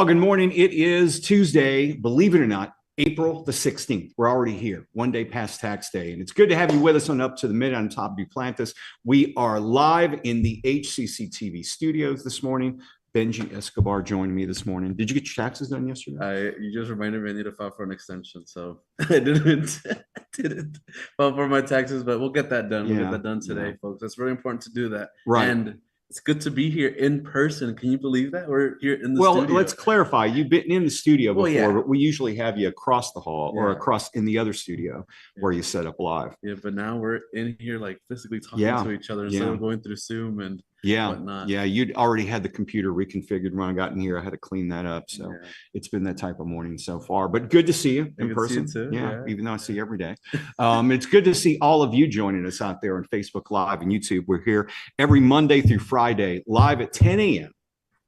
Well, good morning. It is Tuesday, believe it or not, April the 16th. We're already here, one day past tax day. And it's good to have you with us on Up to the Minute on Top Duplantis. We are live in the HCCTV studios this morning. Benji Escobar joined me this morning. Did you get your taxes done yesterday? You just reminded me I need to file for an extension, so I didn't file for my taxes, but we'll get that done. We'll get that done today, folks. It's really important to do that. Right. And it's good to be here in person. Can you believe that? We're here in the studio. Well, let's clarify. You've been in the studio before, yeah. but we usually have you across the hall or across in the other studio where you set up live. Yeah, but now we're in here like physically talking to each other instead of going through Zoom and whatnot. Yeah, you'd already had the computer reconfigured when I got in here. I had to clean that up. So it's been that type of morning so far. But good to see you in person. See you too. Yeah, even though I see you every day. It's good to see all of you joining us out there on Facebook Live and YouTube. We're here every Monday through Friday, live at 10 a.m.,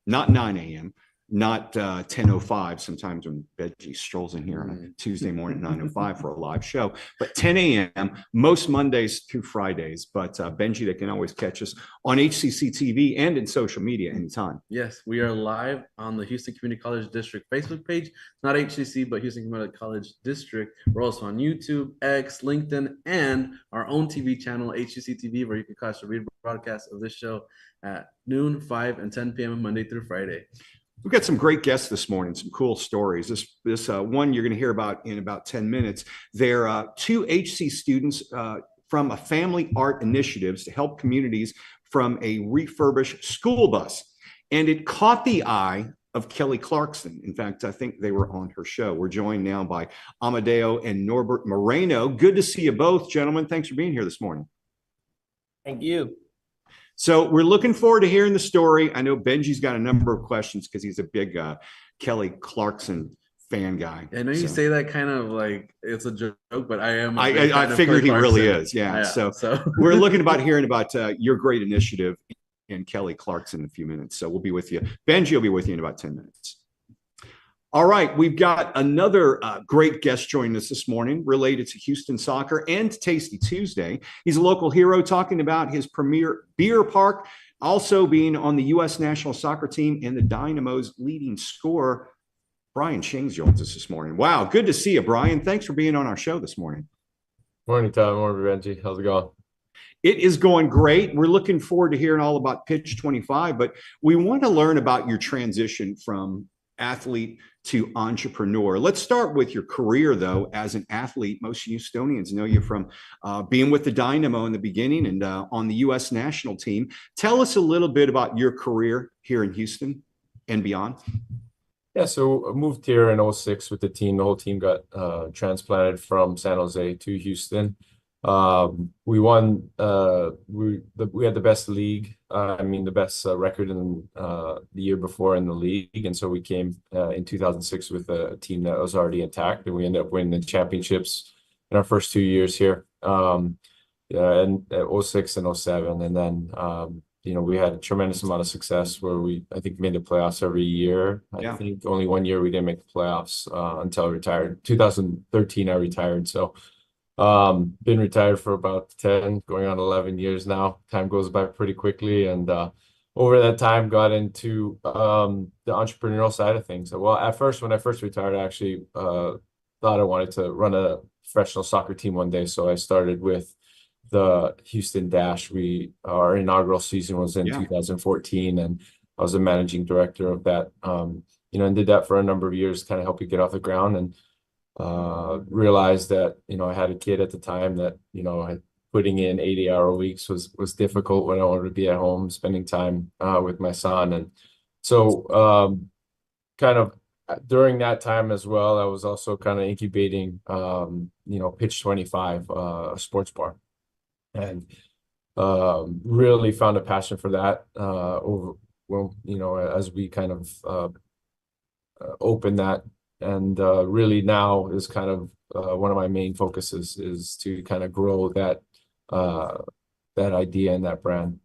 not 9 a.m., not 10:05. Sometimes when Benji strolls in here on a Tuesday morning at 9:05 for a live show, but 10 a.m. most Mondays through Fridays. But Benji, they can always catch us on HCCTV and in social media anytime. Yes, we are live on the Houston Community College District Facebook page. It's not HCC, but Houston Community College District. We're also on YouTube, X, LinkedIn, and our own TV channel, HCCTV, where you can catch the rebroadcast of this show at noon, 5, and 10 p.m. Monday through Friday. We've got some great guests this morning, some cool stories. This one you're going to hear about in about 10 minutes. They're two HC students from a family art initiatives to help communities from a refurbished school bus. And it caught the eye of Kelly Clarkson. In fact, I think they were on her show. We're joined now by Amadeo and Norbert Moreno. Good to see you both, gentlemen. Thanks for being here this morning. Thank you. So we're looking forward to hearing the story. I know Benji's got a number of questions because he's a big Kelly Clarkson fan guy. I know you say that kind of like it's a joke, but I am. I figured he really is. Yeah. So we're looking about hearing about your great initiative in Kelly Clarkson in a few minutes. So we'll be with you. Benji will be with you in about 10 minutes. All right, we've got another great guest joining us this morning related to Houston soccer and Tasty Tuesday. He's a local hero talking about his premier beer park, also being on the U.S. national soccer team and the Dynamo's leading scorer. Brian Ching joins us this morning. Wow, good to see you, Brian. Thanks for being on our show this morning. Morning, Tom. Morning, Benji. How's it going? It is going great. We're looking forward to hearing all about Pitch 25, but we want to learn about your transition from athlete to entrepreneur. Let's start with your career, though, as an athlete. Most Houstonians know you from being with the Dynamo in the beginning and on the U.S. national team. Tell us a little bit about your career here in Houston and beyond. Yeah, so I moved here in 06 with the team. The whole team got transplanted from San Jose to Houston. We won. We had the best league. The best record in the year before in the league, and so we came in 2006 with a team that was already intact, and we ended up winning the championships in our first 2 years here. And 06 and 07, and then we had a tremendous amount of success where I think made the playoffs every year. I think only 1 year we didn't make the playoffs until I retired. 2013 I retired. So. Been retired for about 10, going on 11 years now. Time goes by pretty quickly, and over that time got into the entrepreneurial side of things. Well, at first, when I first retired, I actually thought I wanted to run a professional soccer team one day. So I started with the Houston Dash. Our inaugural season was in 2014, and I was a managing director of that. And did that for a number of years, kind of help it get off the ground, and realized that I had a kid at the time that putting in 80-hour weeks was difficult when I wanted to be at home spending time with my son. And so kind of during that time as well, I was also kind of incubating Pitch 25, a sports bar, and really found a passion for that as we kind of opened that. And really now is kind of one of my main focuses is to kind of grow that idea and that brand.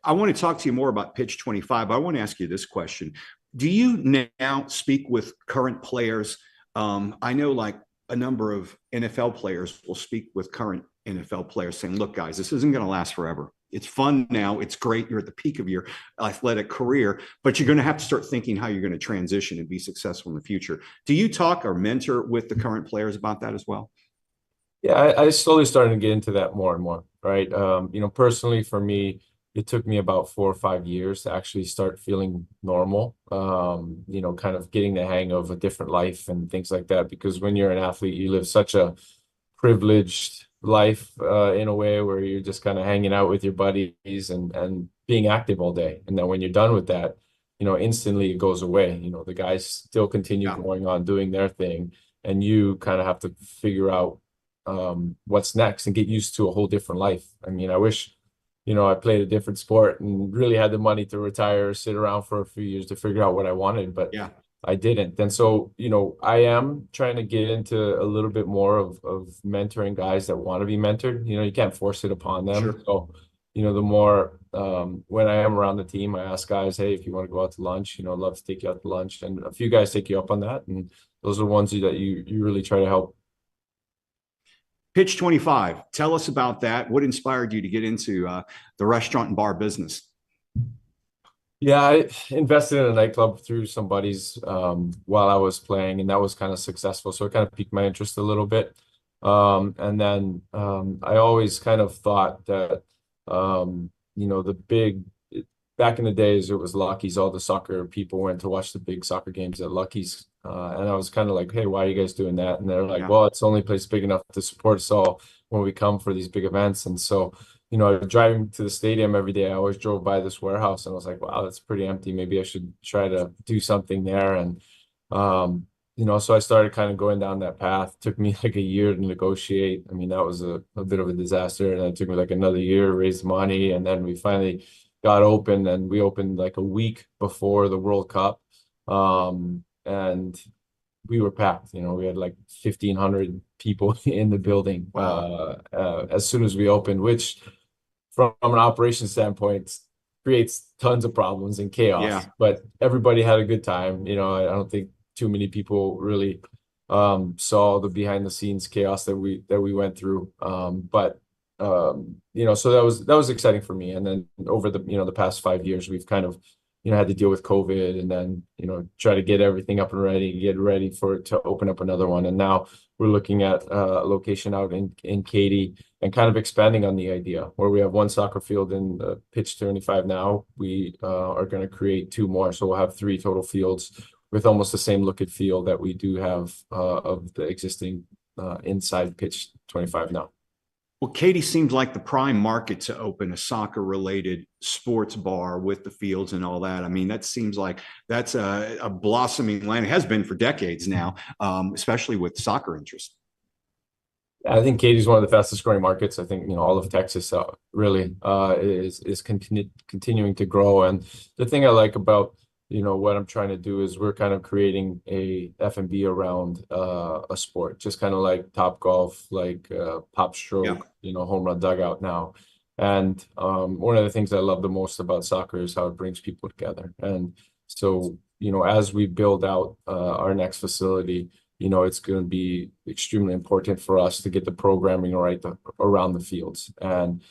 I want to talk to you more about Pitch 25, but I want to ask you this question. Do you now speak with current players? I know like a number of NFL players will speak with current NFL players saying, look, guys, this isn't going to last forever. It's fun now. It's great. You're at the peak of your athletic career, but you're going to have to start thinking how you're going to transition and be successful in the future. Do you talk or mentor with the current players about that as well? Yeah, I slowly started to get into that more and more, right? Personally for me, it took me about 4 or 5 years to actually start feeling normal, kind of getting the hang of a different life and things like that. Because when you're an athlete, you live such a privileged life in a way where you're just kind of hanging out with your buddies and being active all day. And then when you're done with that, instantly it goes away. The guys still continue going on doing their thing, and you kind of have to figure out what's next and get used to a whole different life. I mean, I wish, I played a different sport and really had the money to retire or sit around for a few years to figure out what I wanted, but I didn't. And so, I am trying to get into a little bit more of mentoring guys that want to be mentored. You can't force it upon them. Sure. So, the more when I am around the team, I ask guys, hey, if you want to go out to lunch, I'd love to take you out to lunch. And a few guys take you up on that. And those are the ones that you really try to help. Pitch 25. Tell us about that. What inspired you to get into the restaurant and bar business? Yeah, I invested in a nightclub through some buddies while I was playing, and that was kind of successful. So it kind of piqued my interest a little bit. And then I always kind of thought that, back in the days, it was Lucky's. All the soccer people went to watch the big soccer games at Lucky's. And I was kind of like, hey, why are you guys doing that? And they're like, well, it's the only place big enough to support us all when we come for these big events. And so, driving to the stadium every day, I always drove by this warehouse and I was like, wow, that's pretty empty. Maybe I should try to do something there. And, so I started kind of going down that path. It took me like a year to negotiate. I mean, that was a bit of a disaster. And it took me like another year to raise money. And then we finally got open, and we opened like a week before the World Cup. And we were packed. We had like 1,500 people in the building as soon as we opened, which from an operations standpoint creates tons of problems and chaos. But everybody had a good time. I don't think too many people really saw the behind the scenes chaos that we went through. So that was exciting for me. And then over the past 5 years, we've kind of had to deal with COVID, and then, try to get everything up and ready, get ready for it to open up another one. And now we're looking at a location out in Katy and kind of expanding on the idea where we have one soccer field in pitch 25 now. We are going to create 2 more. So we'll have 3 total fields with almost the same look and feel that we do have of the existing inside pitch 25 now. Well, Katy seems like the prime market to open a soccer-related sports bar with the fields and all that. I mean, that seems like that's a blossoming land. It has been for decades now, especially with soccer interest. I think Katy's one of the fastest growing markets. I think, all of Texas really is continuing to grow. And the thing I like about what I'm trying to do is we're kind of creating a F&B around a sport, just kind of like Top Golf, like Pop Stroke, Home Run Dugout now. And one of the things I love the most about soccer is how it brings people together. And so, as we build out our next facility, it's going to be extremely important for us to get the programming right around the fields, and,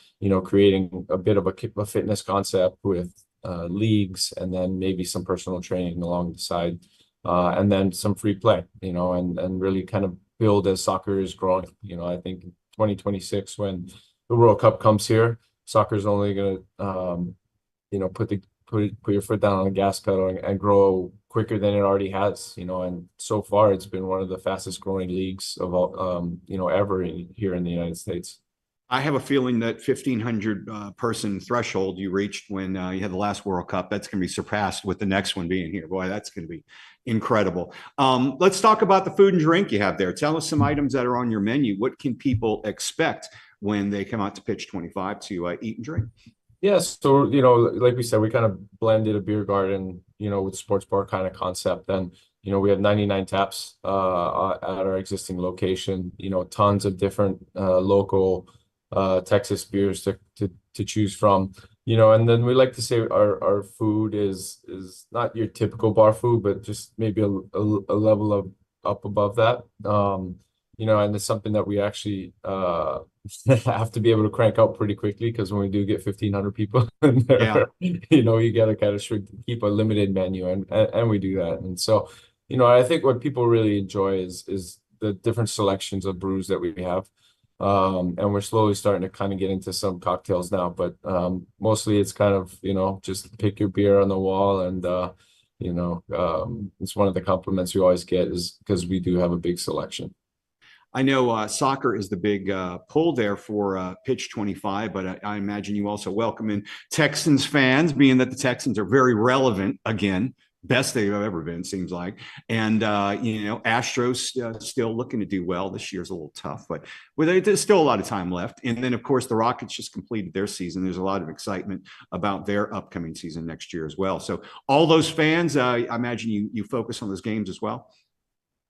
creating a bit of a fitness concept with leagues, and then maybe some personal training along the side, and then some free play, and really kind of build as soccer is growing. I think in 2026, when the World Cup comes here, soccer is only going to, put your foot down on the gas pedal and grow quicker than it already has, and so far it's been one of the fastest growing leagues of all, ever here in the United States. I have a feeling that 1,500 person threshold you reached when you had the last World Cup, that's going to be surpassed with the next one being here. Boy, that's going to be incredible. Let's talk about the food and drink you have there. Tell us some items that are on your menu. What can people expect when they come out to Pitch 25 to eat and drink? Yes. So, like we said, we kind of blended a beer garden, with sports bar kind of concept. And, we have 99 taps at our existing location, tons of different local Texas beers to choose from, and then we like to say our food is not your typical bar food, but just maybe a level up above that, and it's something that we actually have to be able to crank out pretty quickly, because when we do get 1,500 people in there, Yeah. you got to kind of keep a limited menu, and we do that. And so, I think what people really enjoy is the different selections of brews that we have. And we're slowly starting to kind of get into some cocktails now, but mostly it's kind of, just pick your beer on the wall, and it's one of the compliments we always get is because we do have a big selection. I know soccer is the big pull there for Pitch 25, but I imagine you also welcome in Texans fans, being that the Texans are very relevant again, best they've ever been, seems like. And, Astros still looking to do well. This year's a little tough, but there's still a lot of time left. And then, of course, the Rockets just completed their season. There's a lot of excitement about their upcoming season next year as well. So all those fans, I imagine you focus on those games as well.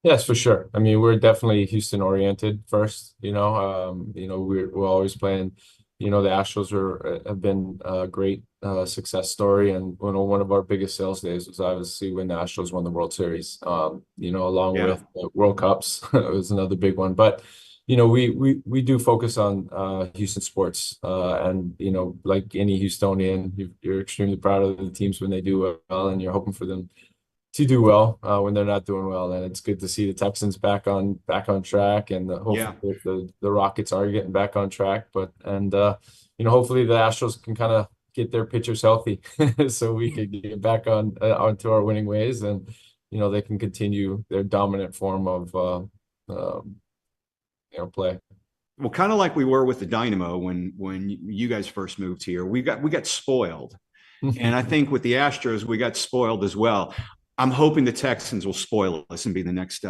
Yes, for sure. I mean, we're definitely Houston oriented first. We're always playing. The Astros have been a great success story, and one of our biggest sales days was obviously when the Astros won the World Series. Along with World Cups, it was another big one. But we do focus on Houston sports, and like any Houstonian, you're extremely proud of the teams when they do well, and you're hoping for them to do well when they're not doing well. And it's good to see the Texans back on track, and hopefully the Rockets are getting back on track. But hopefully the Astros can kind of get their pitchers healthy so we can get back onto our winning ways, and they can continue their dominant form of play. Well, kind of like we were with the Dynamo when you guys first moved here, we got spoiled. And I think with the Astros, we got spoiled as well. I'm hoping the Texans will spoil us and be the next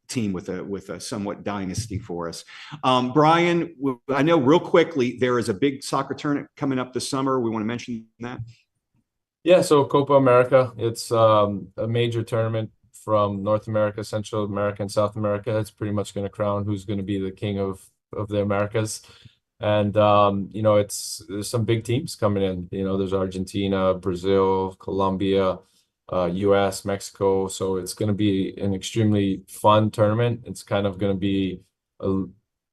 team with a somewhat dynasty for us. Brian, I know real quickly there is a big soccer tournament coming up this summer. We want to mention that. Yeah, so Copa America, it's a major tournament from North America, Central America, and South America. It's pretty much going to crown who's going to be the king of the Americas. And there's some big teams coming in. There's Argentina, Brazil, Colombia, US, Mexico. So it's going to be an extremely fun tournament. It's kind of going to be a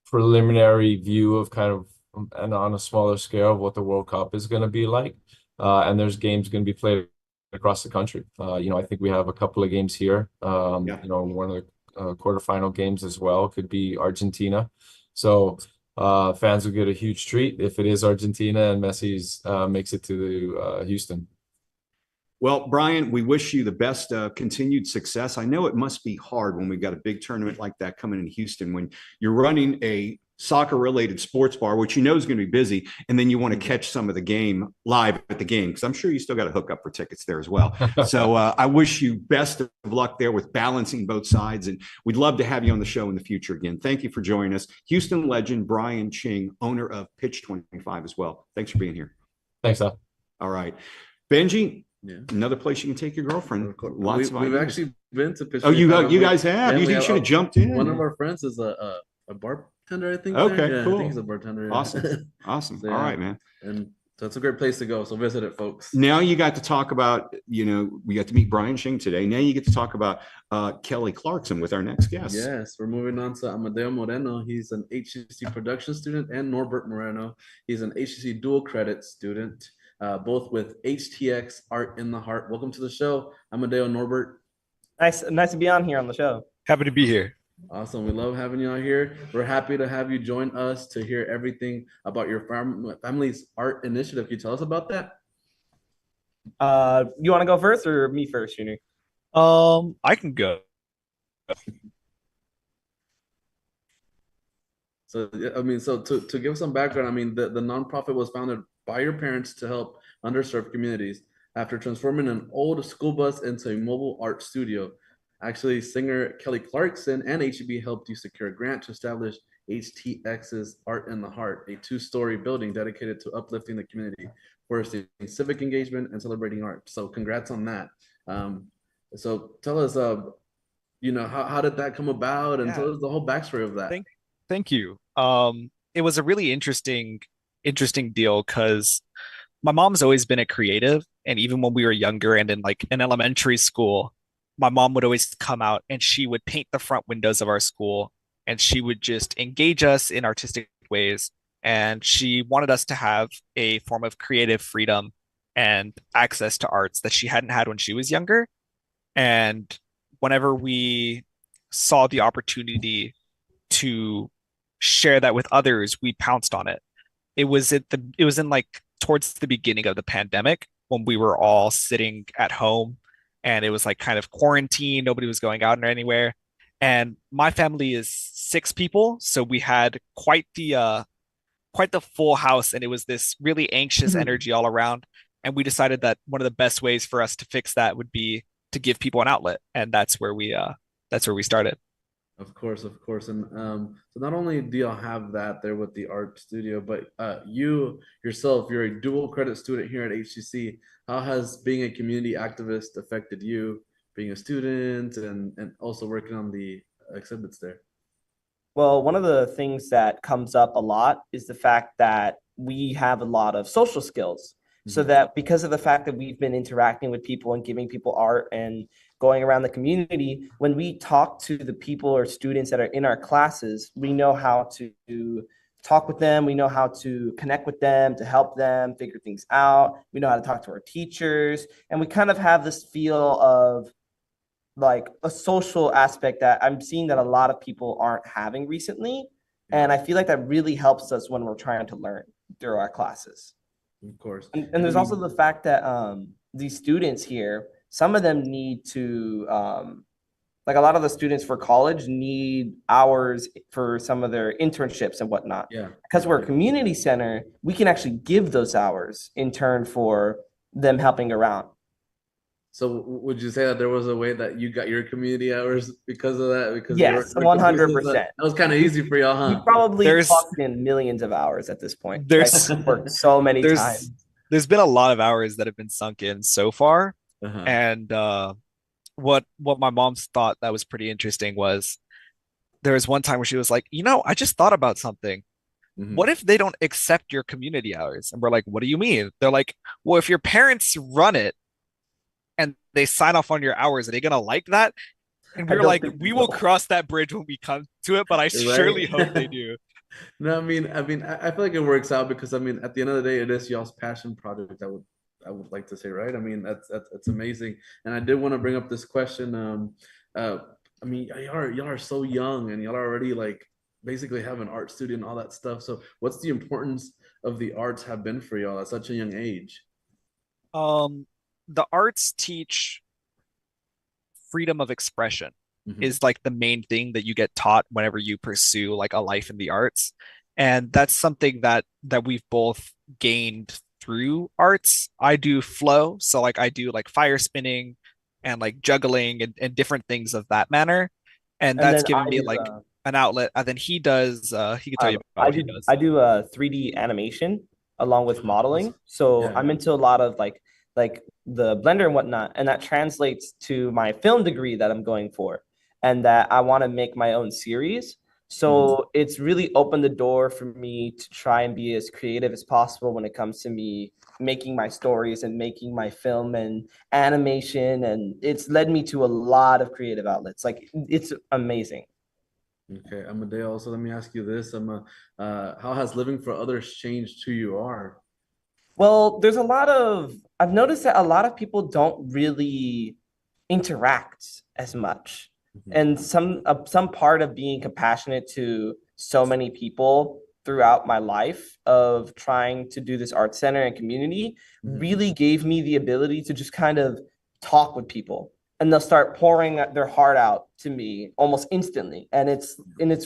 preliminary view of kind of, and on a smaller scale, of what the World Cup is going to be like. And there's games going to be played across the country. I think we have a couple of games here. One of the quarterfinal games as well could be Argentina. So fans will get a huge treat if it is Argentina and Messi's makes it to Houston. Well, Brian, we wish you the best continued success. I know it must be hard when we've got a big tournament like that coming in Houston, when you're running a soccer-related sports bar, which is going to be busy, and then you want to catch some of the game live at the game, because I'm sure you still got to hook up for tickets there as well. So I wish you best of luck there with balancing both sides, and we'd love to have you on the show in the future again. Thank you for joining us. Houston legend Brian Ching, owner of Pitch 25 as well. Thanks for being here. Thanks, Al. All right. Benji, another place you can take your girlfriend. We've actually been to Pitch. Oh, you guys have? You should have jumped in. One of our friends is a bartender, I think. Okay, cool. I think he's a bartender. Yeah. Awesome. So, all right, man. And so it's a great place to go. So visit it, folks. Now you got to talk about, we got to meet Brian Ching today. Now you get to talk about Kelly Clarkson with our next guest. Yes, we're moving on to Amadeo Moreno. He's an HCC production student, and Norbert Moreno. He's an HCC dual credit student. Both with HTX Art in the Heart. Welcome to the show, Amadeo, Norbert. Nice to be on here on the show. Happy to be here. Awesome. We love having you out here. We're happy to have you join us to hear everything about your family's art initiative. Can you tell us about that? You want to go first or me first, Junior? I can go. So to give some background, the nonprofit was founded by your parents to help underserved communities after transforming an old school bus into a mobile art studio. Actually, singer Kelly Clarkson and HEB helped you secure a grant to establish HTX's Art in the Heart, a 2-story building dedicated to uplifting the community, fostering civic engagement and celebrating art. So congrats on that. So tell us, how did that come about, and tell us the whole backstory of that. Thank you. It was a really interesting deal because my mom's always been a creative, and even when we were younger and in elementary school, my mom would always come out and she would paint the front windows of our school, and she would just engage us in artistic ways. and she wanted us to have a form of creative freedom and access to arts that she hadn't had when she was younger. And whenever we saw the opportunity to share that with others, we pounced on it. It was in like towards the beginning of the pandemic when we were all sitting at home and it was like kind of quarantine, nobody was going out or anywhere. And my family is 6 people, so we had quite the full house, and it was this really anxious energy all around. And we decided that one of the best ways for us to fix that would be to give people an outlet, and that's where we started. Of course. And so not only do y'all have that there with the art studio, but you yourself, you're a dual credit student here at HCC. How has being a community activist affected you, being a student and also working on the exhibits there? Well, one of the things that comes up a lot is the fact that we have a lot of social skills. So that because of the fact that we've been interacting with people and giving people art and going around the community, when we talk to the people or students that are in our classes, we know how to talk with them. We know how to connect with them, to help them figure things out. We know how to talk to our teachers. And we kind of have this feel of like a social aspect that I'm seeing that a lot of people aren't having recently. And I feel like that really helps us when we're trying to learn through our classes. Of course. And there's also the fact that these students here, some of them need to, like a lot of the students for college need hours for some of their internships and whatnot. Yeah. Because we're a community center, we can actually give those hours in turn for them helping around. So would you say that there was a way that you got your community hours because of that? Because yes, 100%. That was kind of easy for y'all, huh? We probably clocked in millions of hours at this point. There's worked so many times. There's been a lot of hours that have been sunk in so far. And what my mom's thought that was pretty interesting was there was one time where she was like, I just thought about something. What if they don't accept your community hours? And we're like, what do you mean? They're like, well, if your parents run it and they sign off on your hours, are they gonna like that? And we were like, we will cross that bridge when we come to it, but I surely hope they do. No, I feel like it works out because at the end of the day, it is y'all's passion project. I would like to say, right? That's amazing. And I did want to bring up this question. Y'all are so young and y'all are already like basically have an art studio and all that stuff. So what's the importance of the arts have been for y'all at such a young age? The arts teach freedom of expression is like the main thing that you get taught whenever you pursue like a life in the arts. And that's something that we've both gained through arts. I do flow, so like I do like fire spinning and like juggling and different things of that manner. And that's given me like an outlet. And then he does he can tell you about what he does. I do 3D animation along with modeling. So I'm into a lot of like the Blender and whatnot, and that translates to my film degree that I'm going for, and that I want to make my own series. So it's really opened the door for me to try and be as creative as possible when it comes to me making my stories and making my film and animation, and it's led me to a lot of creative outlets. Like it's amazing. Okay, Amadeo, also let me ask you this. How has living for others changed who you are? Well, I've noticed that a lot of people don't really interact as much. And some part of being compassionate to so many people throughout my life of trying to do this art center and community really gave me the ability to just kind of talk with people, and they'll start pouring their heart out to me almost instantly. And it's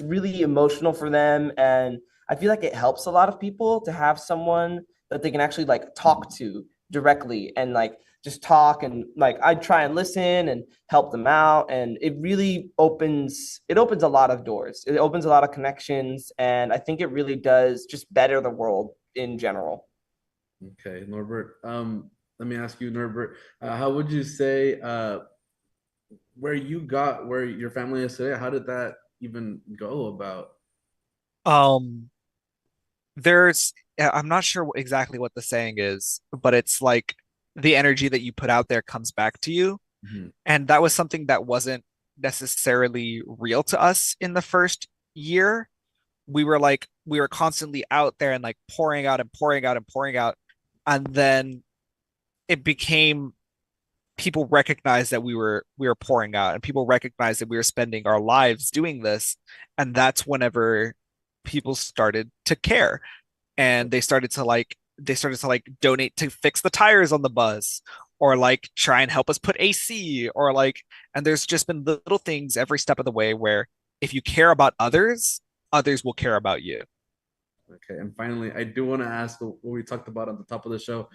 really emotional for them. And I feel like it helps a lot of people to have someone that they can actually like talk to directly and like just talk, and like I try and listen and help them out, and it really opens a lot of doors. It opens a lot of connections, and I think it really does just better the world in general. Okay, Norbert. Let me ask you, Norbert, how would you say where your family is today? How did that even go about? I'm not sure exactly what the saying is, but it's like the energy that you put out there comes back to you. And that was something that wasn't necessarily real to us in the first year. we were constantly out there and like pouring out and pouring out and pouring out. And then it became, people recognized that we were pouring out, and people recognized that we were spending our lives doing this. And that's whenever people started to care, and they started to donate to fix the tires on the bus, or like try and help us put AC, or like, and there's just been little things every step of the way where if you care about others, others will care about you. Okay, and finally, I do want to ask what we talked about on the top of the show,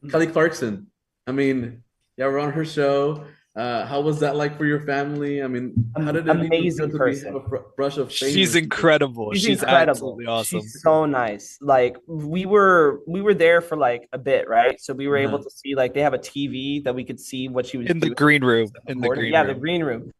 Kelly Clarkson. I mean, yeah, we're on her show. How was that like for your family? I mean, how did it amazing person. Have a brush of fame? She's incredible. She's incredible. Absolutely awesome. She's so nice. Like we were there for like a bit, right? So we were able to see, like, they have a TV that we could see what she was in doing. The green room. The green room.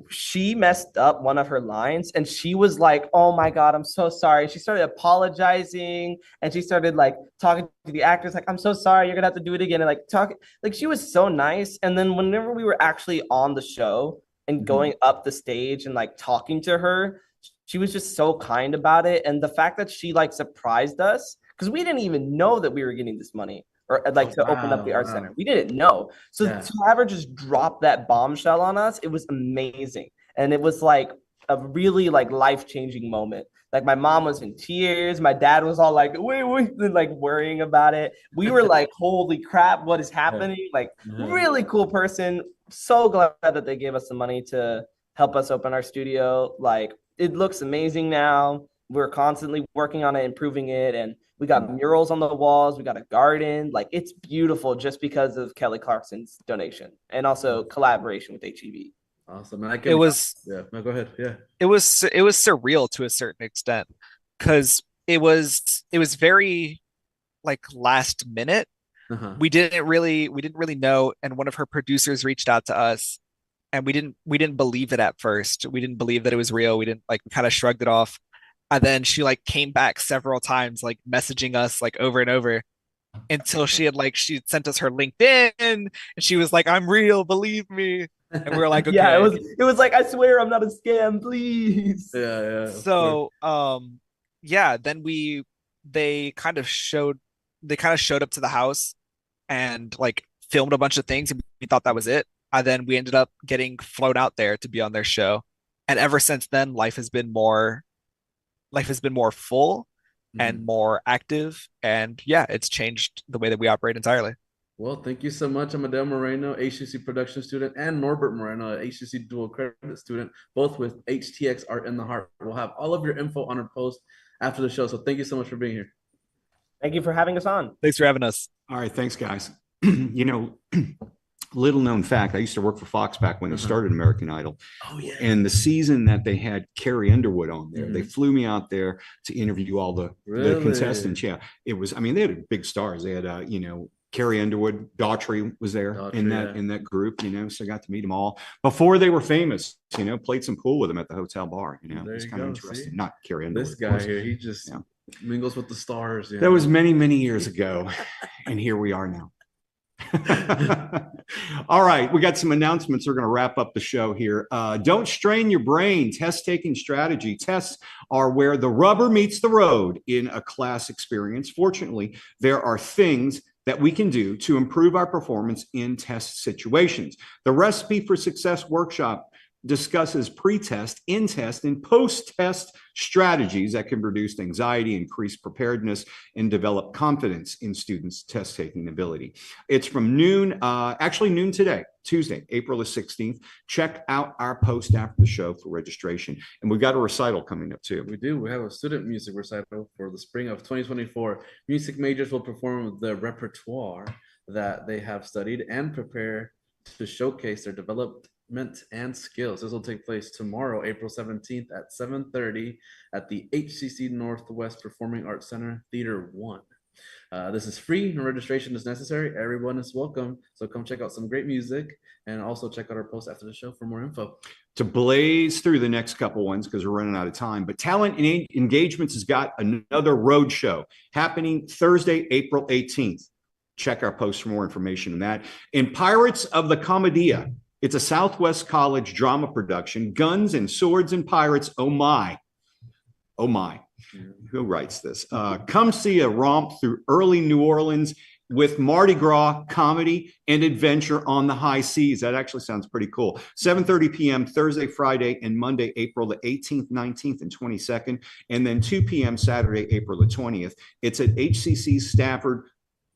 She messed up one of her lines, and she was like, "Oh my God, I'm so sorry." She started apologizing, and she started like talking to the actors, like, "I'm so sorry, you're gonna have to do it again." And like talking, like, she was so nice. And then whenever we were actually on the show and going up the stage and like talking to her, she was just so kind about it. And the fact that she like surprised us, because we didn't even know that we were getting this money, or like to open up the art center. We didn't know. So to have her just drop that bombshell on us, it was amazing. And it was like a really like life-changing moment. Like my mom was in tears. My dad was all like, wait, like worrying about it. We were like, holy crap, what is happening? Like really cool person. So glad that they gave us the money to help us open our studio. Like it looks amazing now. We're constantly working on it, improving it. And we got murals on the walls. We got a garden. Like it's beautiful just because of Kelly Clarkson's donation and also collaboration with HEB. Awesome. And it was, no, go ahead. Yeah. It was surreal to a certain extent, because it was very like last minute. We didn't really know. And one of her producers reached out to us, and we didn't believe it at first. We didn't believe that it was real. We didn't, like, kind of shrugged it off. And then she like came back several times, like messaging us like over and over, until she had sent us her LinkedIn, and she was like, "I'm real, believe me." And we were like, "Okay." Yeah, it was like, "I swear I'm not a scam, please." Yeah. So, then they kind of showed up to the house and like filmed a bunch of things, and we thought that was it. And then we ended up getting flown out there to be on their show. And ever since then, life has been more full and more active. And yeah, it's changed the way that we operate entirely. Well, thank you so much, Amadeo Moreno, HCC production student, and Norbert Moreno, HCC dual credit student, both with HTX Art in the Heart. We'll have all of your info on our post after the show. So thank you so much for being here. Thank you for having us on. Thanks for having us. All right. Thanks, guys. Little known fact, I used to work for Fox back when they started American Idol. Oh, yeah. And the season that they had Carrie Underwood on there, they flew me out there to interview all the contestants. Yeah. It was, I mean, they had big stars. They had, Carrie Underwood, Daughtry was there in that group, so I got to meet them all before they were famous, played some pool with them at the hotel bar, it's kind of interesting. Not Carrie Underwood. This guy here, he just mingles with the stars. That was many, many years ago. And here we are now. All right, we got some announcements. We're going to wrap up the show here. Don't strain your brain. Test taking strategy. Tests are where the rubber meets the road in a class experience. Fortunately, there are things that we can do to improve our performance in test situations. The Recipe for Success workshop discusses pre-test, in-test, and post-test strategies that can reduce anxiety, increase preparedness, and develop confidence in students' test-taking ability. It's from noon today, Tuesday, April the 16th. Check out our post after the show for registration. And we've got a recital coming up too. We do. We have a student music recital for the spring of 2024. Music majors will perform the repertoire that they have studied and prepare to showcase their development and skills. This will take place tomorrow, April 17th at 7:30 at the HCC Northwest Performing Arts Center, Theater 1. This is free. No registration is necessary. Everyone is welcome. So come check out some great music, and also check out our post after the show for more info. To blaze through the next couple ones because we're running out of time, but Talent and Engagements has got another road show happening Thursday, April 18th. Check our post for more information on that. In Pirates of the Commedia, it's a Southwest College drama production, Guns and Swords and Pirates, oh my. Oh my. Who writes this? Come see a romp through early New Orleans with Mardi Gras comedy and adventure on the high seas. That actually sounds pretty cool. 7:30 p.m. Thursday, Friday, and Monday, April the 18th, 19th, and 22nd, and then 2 p.m. Saturday, April the 20th. It's at HCC Stafford,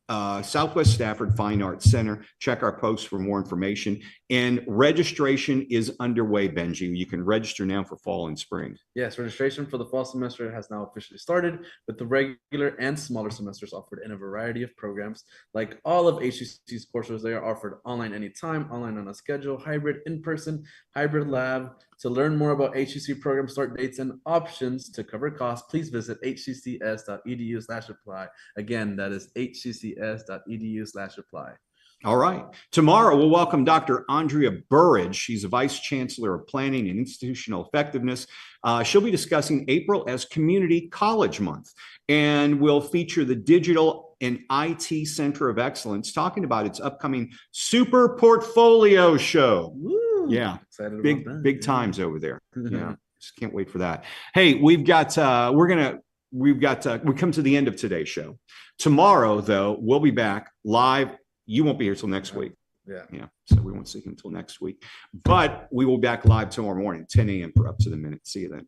Southwest Stafford Fine Arts Center. Check our posts for more information. And registration is underway, Benji. You can register now for fall and spring. Yes, registration for the fall semester has now officially started, with the regular and smaller semesters offered in a variety of programs. Like all of HCC's courses, they are offered online anytime, online on a schedule, hybrid, in-person, hybrid lab. To learn more about HCC program start dates and options to cover costs, please visit hccs.edu/apply. Again, that is hccs.edu/apply. All right. Tomorrow, we'll welcome Dr. Andrea Burridge. She's a Vice Chancellor of Planning and Institutional Effectiveness. She'll be discussing April as Community College Month, and will feature the Digital and IT Center of Excellence, talking about its upcoming Super Portfolio Show. Woo. Yeah, big times over there. Yeah, just can't wait for that. Hey, we come to the end of today's show. Tomorrow, though, we'll be back live. You won't be here till next week. Yeah. So we won't see you until next week. But we will be back live tomorrow morning, 10 a.m. for Up to the Minute. See you then.